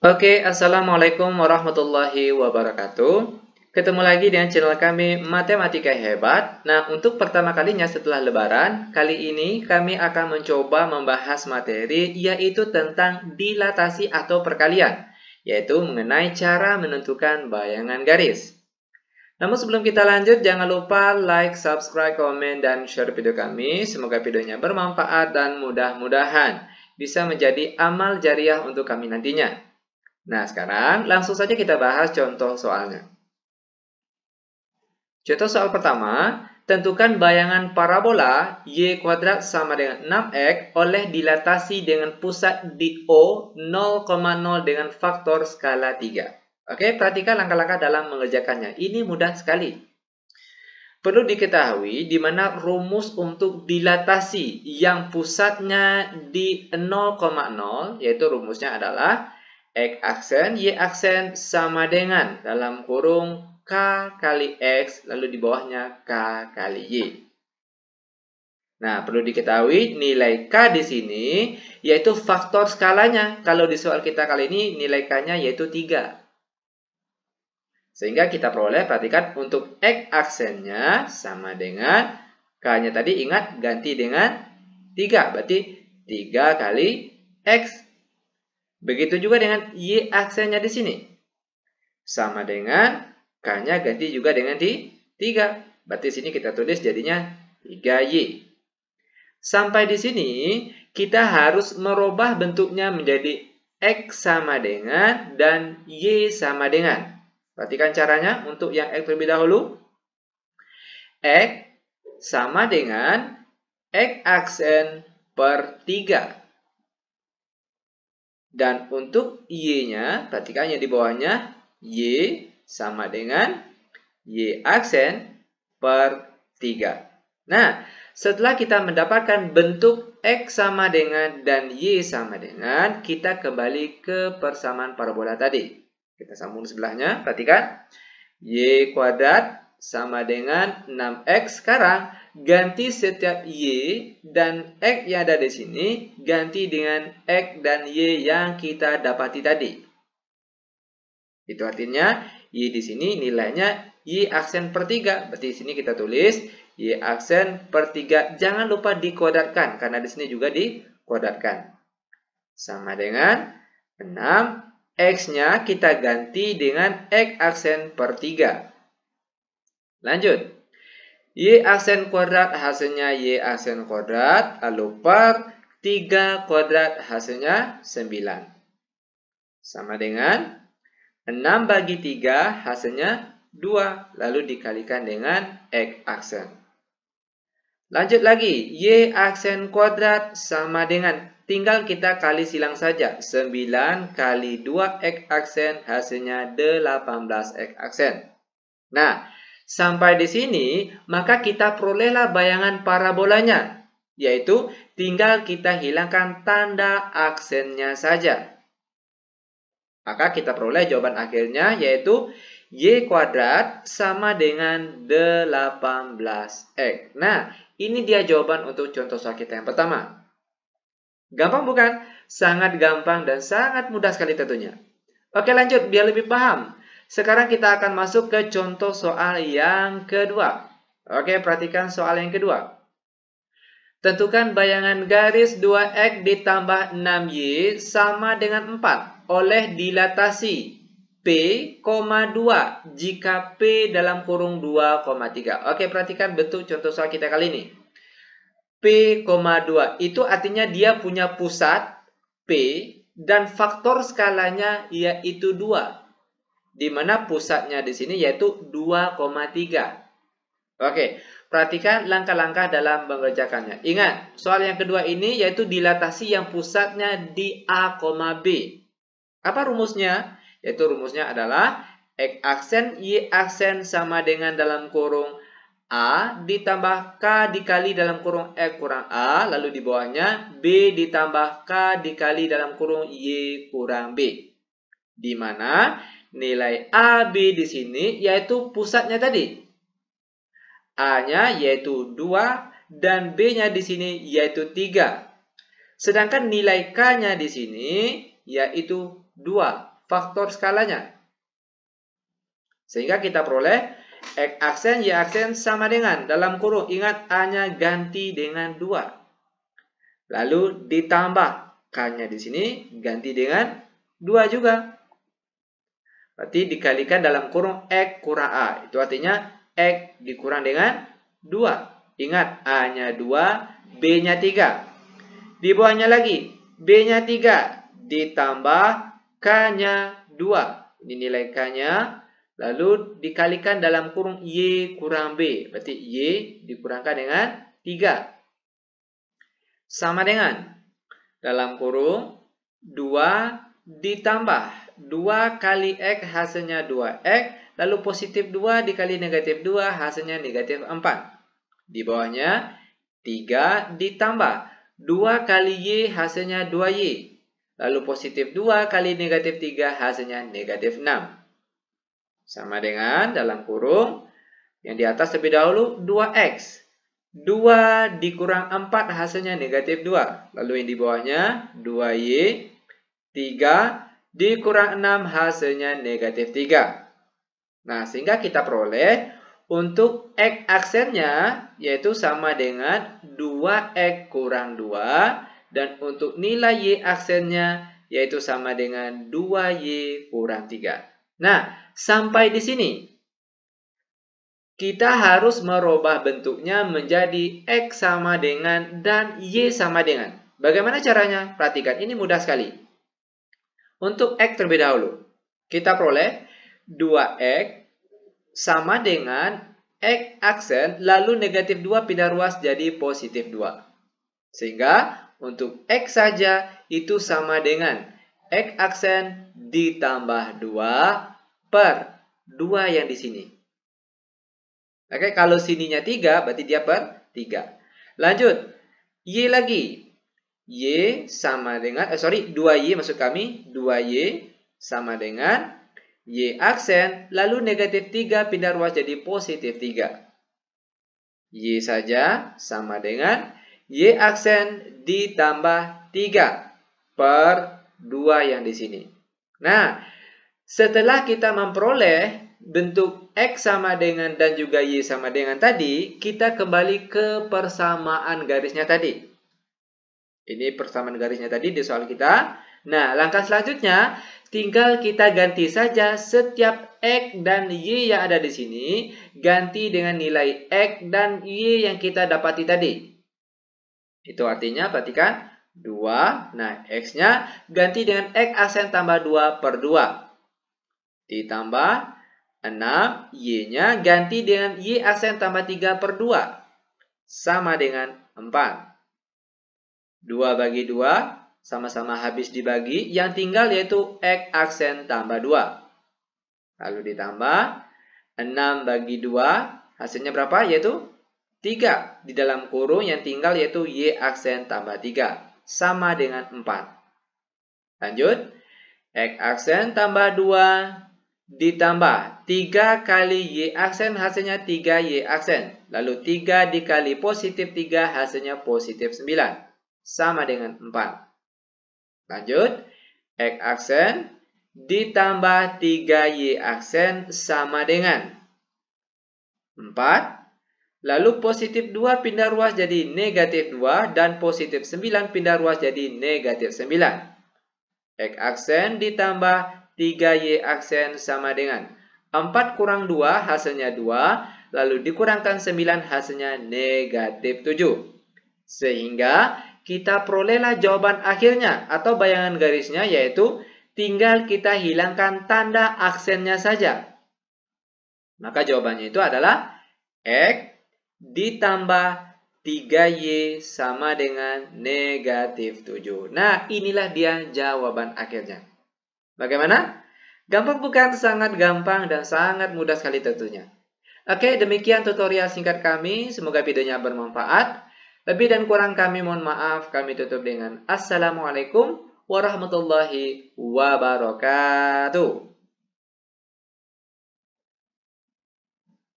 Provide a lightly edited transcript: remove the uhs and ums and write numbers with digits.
Oke, Assalamualaikum warahmatullahi wabarakatuh. Ketemu lagi dengan channel kami Matematika Hebat. Nah, untuk pertama kalinya setelah Lebaran, kali ini kami akan mencoba membahas materi yaitu tentang dilatasi atau perkalian, yaitu mengenai cara menentukan bayangan garis. Namun sebelum kita lanjut, jangan lupa like, subscribe, komen, dan share video kami. Semoga videonya bermanfaat dan mudah-mudahan bisa menjadi amal jariah untuk kami nantinya. Nah, sekarang langsung saja kita bahas contoh soalnya. Contoh soal pertama, tentukan bayangan parabola y kuadrat sama dengan 6x oleh dilatasi dengan pusat di O 0,0 dengan faktor skala 3. Oke, perhatikan langkah-langkah dalam mengerjakannya. Ini mudah sekali. Perlu diketahui di mana rumus untuk dilatasi yang pusatnya di 0,0, yaitu rumusnya adalah X aksen, Y aksen sama dengan dalam kurung K kali X, lalu di bawahnya K kali Y. Nah, perlu diketahui nilai K di sini yaitu faktor skalanya. Kalau di soal kita kali ini nilai K-nya yaitu 3. Sehingga kita peroleh, perhatikan untuk X aksennya sama dengan K-nya tadi, ingat ganti dengan 3. Berarti 3 kali X. Begitu juga dengan Y aksennya di sini. Sama dengan K-nya ganti juga dengan 3. Berarti sini kita tulis jadinya 3Y. Sampai di sini kita harus merubah bentuknya menjadi X sama dengan dan Y sama dengan. Perhatikan caranya untuk yang X terlebih dahulu. X sama dengan X aksen per 3. Dan untuk Y-nya, perhatikan yang di bawahnya, Y sama dengan Y aksen per 3. Nah, setelah kita mendapatkan bentuk X sama dengan dan Y sama dengan, kita kembali ke persamaan parabola tadi. Kita sambung di sebelahnya, perhatikan. Y kuadrat sama dengan 6X. Sekarang ganti setiap Y dan X yang ada di sini, ganti dengan X dan Y yang kita dapati tadi. Itu artinya Y di sini nilainya Y aksen per 3. Berarti di sini kita tulis Y aksen per 3. Jangan lupa dikuadratkan, karena di sini juga dikuadratkan. Sama dengan 6. X-nya kita ganti dengan X aksen per 3. Lanjut. Y aksen kuadrat hasilnya Y aksen kuadrat, lalu per 3 kuadrat hasilnya 9. Sama dengan 6 bagi 3 hasilnya 2, lalu dikalikan dengan X aksen. Lanjut lagi, Y aksen kuadrat sama dengan, tinggal kita kali silang saja, 9 kali 2 X aksen hasilnya 18 X aksen. Nah, sampai di sini, maka kita perolehlah bayangan parabolanya, yaitu tinggal kita hilangkan tanda aksennya saja. Maka kita peroleh jawaban akhirnya, yaitu Y kuadrat sama dengan 18X. Nah, ini dia jawaban untuk contoh soal kita yang pertama. Gampang bukan? Sangat gampang dan sangat mudah sekali tentunya. Oke, lanjut biar lebih paham. Sekarang kita akan masuk ke contoh soal yang kedua. Oke, perhatikan soal yang kedua. Tentukan bayangan garis 2X ditambah 6Y sama dengan 4 oleh dilatasi P, 2 jika P dalam kurung 2,3. Oke, perhatikan bentuk contoh soal kita kali ini. P, 2 itu artinya dia punya pusat P dan faktor skalanya yaitu 2. Di mana pusatnya di sini yaitu 2,3. Oke, perhatikan langkah-langkah dalam mengerjakannya. Ingat, soal yang kedua ini yaitu dilatasi yang pusatnya di A, B. Apa rumusnya? Yaitu rumusnya adalah X aksen Y aksen sama dengan dalam kurung A ditambah K dikali dalam kurung X kurang A, lalu di bawahnya B ditambah K dikali dalam kurung Y kurang B. Di mana nilai AB di sini yaitu pusatnya tadi. A-nya yaitu 2 dan B-nya di sini yaitu 3. Sedangkan nilai K-nya di sini yaitu 2. faktor skalanya. Sehingga kita peroleh X aksen, Y aksen sama dengan, dalam kurung, ingat A-nya ganti dengan 2. Lalu ditambah, K-nya di sini ganti dengan 2 juga. Berarti dikalikan dalam kurung X kurang A. Itu artinya X dikurang dengan 2. Ingat, A-nya 2, B-nya 3. Di bawahnya lagi, B-nya 3, ditambah K-nya 2. Ini nilai K-nya. Lalu dikalikan dalam kurung Y kurang B. Berarti Y dikurangkan dengan 3. Sama dengan, dalam kurung 2 ditambah 2 kali X hasilnya 2X. Lalu positif 2 dikali negatif 2 hasilnya negatif 4. Di bawahnya 3 ditambah 2 kali Y hasilnya 2Y. Lalu positif 2 kali negatif 3 hasilnya negatif 6. Sama dengan dalam kurung yang di atas lebih dahulu 2X. 2 dikurang 4 hasilnya negatif 2. Lalu yang di bawahnya 2Y. 3 dikurang 6 hasilnya negatif 3. Nah, sehingga kita peroleh untuk X aksennya yaitu sama dengan 2X kurang 2. Dan untuk nilai Y aksennya yaitu sama dengan 2Y kurang 3. Nah, sampai di sini kita harus merubah bentuknya menjadi X sama dengan dan Y sama dengan. Bagaimana caranya? Perhatikan, ini mudah sekali. Untuk X terlebih dahulu, kita peroleh 2X sama dengan X aksen, lalu negatif 2 pindah ruas jadi positif 2. Sehingga untuk X saja itu sama dengan X aksen ditambah 2 per 2 yang di sini. Oke, kalau sininya 3, berarti dia per 3. Lanjut, Y lagi. Y sama dengan, 2Y maksud kami, 2Y sama dengan Y aksen, lalu negatif 3 pindah ruas jadi positif 3. Y saja sama dengan Y aksen ditambah 3 per 2 yang di sini. Nah, setelah kita memperoleh bentuk X sama dengan dan juga Y sama dengan tadi, kita kembali ke persamaan garisnya tadi. Ini persamaan garisnya tadi di soal kita. Nah, langkah selanjutnya tinggal kita ganti saja setiap X dan Y yang ada di sini, ganti dengan nilai X dan Y yang kita dapati tadi. Itu artinya, perhatikan, 2. Nah, X-nya ganti dengan X aksen tambah 2 per 2. Ditambah 6. Y-nya ganti dengan Y aksen tambah 3 per 2. Sama dengan 4. 2 bagi 2. Sama-sama habis dibagi. Yang tinggal yaitu X aksen tambah 2. Lalu ditambah 6 bagi 2. Hasilnya berapa? Yaitu 3. Di dalam kurung yang tinggal yaitu Y aksen tambah 3. Sama dengan 4. Lanjut. X aksen tambah 2 ditambah 3 kali Y aksen hasilnya 3Y aksen. Lalu 3 dikali positif 3 hasilnya positif 9. Sama dengan 4. Lanjut. X aksen ditambah 3Y aksen sama dengan 4. Lalu positif 2 pindah ruas jadi negatif 2 dan positif 9 pindah ruas jadi negatif 9. X aksen ditambah 3Y aksen sama dengan 4 kurang 2 hasilnya 2. Lalu dikurangkan 9 hasilnya negatif 7. Sehingga kita perolehlah jawaban akhirnya atau bayangan garisnya yaitu tinggal kita hilangkan tanda aksennya saja. Maka jawabannya itu adalah X ditambah 3Y sama dengan negatif 7. Nah, inilah dia jawaban akhirnya. Bagaimana? Gampang bukan? Sangat gampang dan sangat mudah sekali tentunya. Oke, demikian tutorial singkat kami. Semoga videonya bermanfaat. Lebih dan kurang kami mohon maaf. Kami tutup dengan Assalamualaikum warahmatullahi wabarakatuh.